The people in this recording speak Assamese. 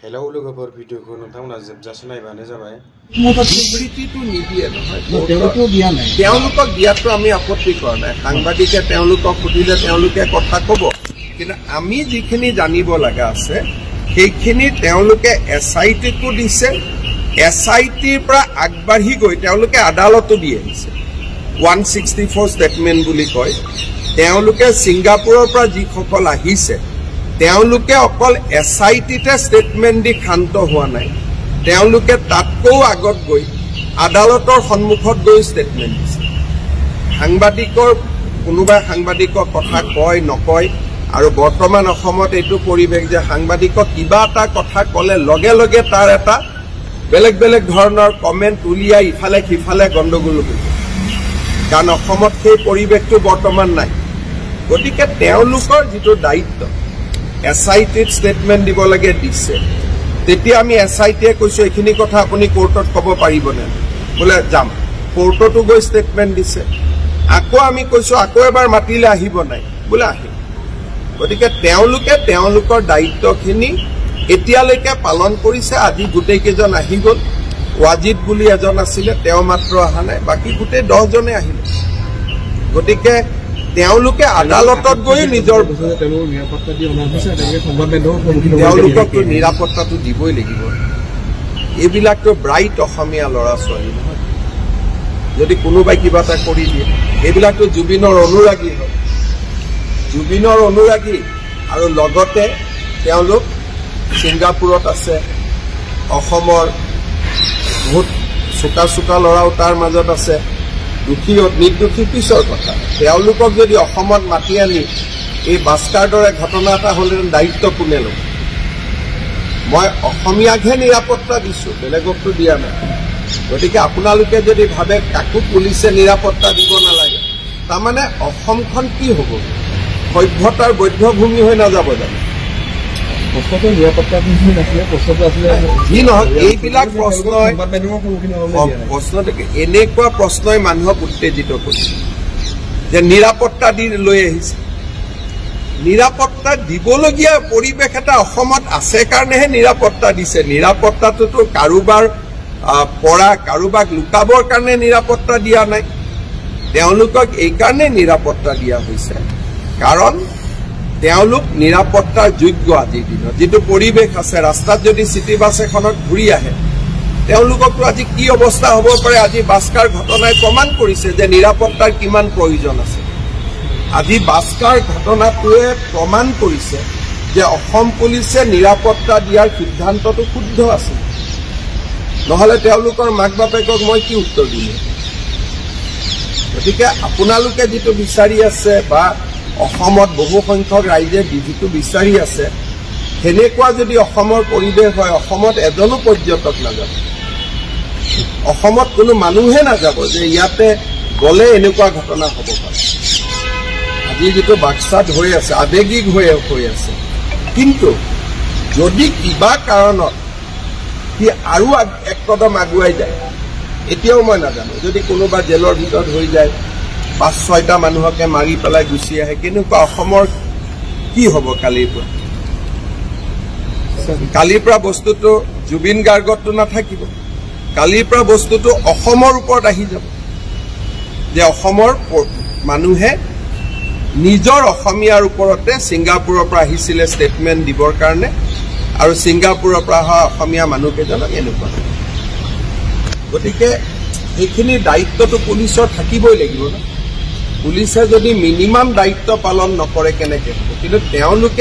हेलौ लोगोफोर भिडिअखौ नोंथांमोना जोबजासे नायबानो जाबाय বিবৃতিটো নিদিয়ে নহয় তেওঁলোকক দিয়া নাই তেওঁলোকক দিয়াটো আমি আপত্তি কৰা নাই সাংবাদিকে তেওঁলোকক সুধিলে তেওঁলোকে কথা ক'ব কিন্তু আমি যিখিনি জানিব লগা আছে সেইখিনি তেওঁলোকে এসআইটিকো দিছে এসআইটিৰ পৰা আগবাঢ়ি গৈ তেওঁলোকে আদালতো দি আহিছে 164 ষ্টেটমেণ্ট বুলি কয় তেওঁলোকে ছিংগাপুৰৰ পৰা যিসকল আহিছে তেওঁলোকে অকল এসআইটিতে ষ্টেটমেণ্ট দি শান্ত হোৱা নাই তেওঁলোকে তাতকৈও আগত গৈ আদালতৰ সন্মুখত গৈ ষ্টেটমেণ্ট দিছে সাংবাদিকৰ কোনোবা সাংবাদিকৰ কথা কয় নকয় আৰু বৰ্তমান অসমত এইটো পৰিৱেশ যে সাংবাদিকক কিবা এটা কথা ক'লে লগে লগে তাৰ এটা বেলেগ বেলেগ ধৰণৰ কমেণ্ট উলিয়াই ইফালে সিফালে গণ্ডগোল হৈ কাৰণ অসমত সেই পৰিৱেশটো বৰ্তমান নাই গতিকে তেওঁলোকৰ যিটো দায়িত্ব এসআইটিত ষ্টেটমেণ্ট দিব লাগে দিছে তেতিয়া আমি এসআইটিয়ে কৈছো এইখিনি কথা আপুনি কোৰ্টত ক'ব পাৰিবনে বোলে যাম কোৰ্টতো গৈ ষ্টেটমেণ্ট দিছে আকৌ আমি কৈছো আকৌ এবাৰ মাতিলে আহিব নাই বোলে আহিব গতিকে তেওঁলোকে তেওঁলোকৰ দায়িত্বখিনি এতিয়ালৈকে পালন কৰিছে আজি গোটেইকেইজন আহি গ'ল ৱাজিদ বুলি এজন আছিলে তেওঁ মাত্ৰ অহা নাই বাকী গোটেই 10 জনে আহিলে গতিকে তেওঁলোকে আদালতত গৈ নিজৰ তেওঁলোকক নিৰাপত্তাটো দিবই লাগিব এইবিলাকতো ব্ৰাইট অসমীয়া ল'ৰা ছোৱালী নহয় যদি কোনোবাই কিবা এটা কৰি দিয়ে এইবিলাকতো জুবিনৰ অনুৰাগী হয় জুবিনৰ অনুৰাগী আৰু লগতে তেওঁলোক ছিংগাপুৰত আছে অসমৰ বহুত চোকা চোকা ল'ৰাও তাৰ মাজত আছে দুখী নিৰ্দোষী পিছৰ কথা তেওঁলোকক যদি অসমত মাতি আনি এই বাস্কাৰ দৰে ঘটনা এটা হ'লে দায়িত্ব কোনে ল'ব মই অসমীয়াকহে নিৰাপত্তা দিছোঁ বেলেগকতো দিয়া নাই গতিকে আপোনালোকে যদি ভাবে কাকো পুলিচে নিৰাপত্তা দিব নালাগে তাৰমানে অসমখন কি হ'ব সভ্যতাৰ বৈধভূমি হৈ নাযাব জানো যি নহওক এইবিলাক এনেকুৱা প্ৰশ্নই মানুহক উত্তেজিত কৰিছে যে নিৰাপত্তা দি লৈ আহিছে নিৰাপত্তা দিবলগীয়া পৰিৱেশ এটা অসমত আছে কাৰণেহে নিৰাপত্তা দিছে নিৰাপত্তাটোতো কাৰোবাৰ পৰা কাৰোবাক লুকাবৰ কাৰণে নিৰাপত্তা দিয়া নাই তেওঁলোকক এইকাৰণে নিৰাপত্তা দিয়া হৈছে কাৰণ তেওঁলোক নিৰাপত্তাৰ যোগ্য আজিৰ দিনত যিটো পৰিৱেশ আছে ৰাস্তাত যদি চিটি বাছ এখনত ঘূৰি আহে তেওঁলোককতো আজি কি অৱস্থা হ'ব পাৰে আজি বাস্কাৰ ঘটনাই প্ৰমাণ কৰিছে যে নিৰাপত্তাৰ কিমান প্ৰয়োজন আছে আজি বাস্কাৰ ঘটনাটোৱে প্ৰমাণ কৰিছে যে অসম পুলিচে নিৰাপত্তা দিয়াৰ সিদ্ধান্তটো শুদ্ধ আছে নহ'লে তেওঁলোকৰ মাক বাপেকক মই কি উত্তৰ দিম গতিকে আপোনালোকে যিটো বিচাৰি আছে বা অসমত বহু সংখ্যক ৰাইজে যিটো বিচাৰি আছে সেনেকুৱা যদি অসমৰ পৰিৱেশ হয় অসমত এজনো পৰ্যটক নাযাব অসমত কোনো মানুহে নাযাব যে ইয়াতে গ'লে এনেকুৱা ঘটনা হ'ব পাৰে আজি যিটো বাক্সাত হৈ আছে আৱেগিক হৈ আছে কিন্তু যদি কিবা কাৰণত সি আৰু এক কদম আগুৱাই যায় এতিয়াও মই নাজানো যদি কোনোবা জেলৰ ভিতৰত হৈ যায় 5-6টা মানুহকে মাৰি পেলাই গুচি আহে কেনেকুৱা অসমৰ কি হ'ব কালিৰ পৰা বস্তুটো জুবিন গাৰ্গতো নাথাকিব কালিৰ পৰা বস্তুটো অসমৰ ওপৰত আহি যাব যে অসমৰ মানুহে নিজৰ অসমীয়াৰ ওপৰতে ছিংগাপুৰৰ পৰা আহিছিলে ষ্টেটমেণ্ট দিবৰ কাৰণে আৰু ছিংগাপুৰৰ পৰা অহা অসমীয়া মানুহকেইজনক এনেকুৱা গতিকে এইখিনি দায়িত্বটো পুলিচৰ থাকিবই লাগিব ন পুলিচে যদি মিনিমাম দায়িত্ব পালন নকৰে কেনেকৈ হ'ব কিন্তু তেওঁলোকে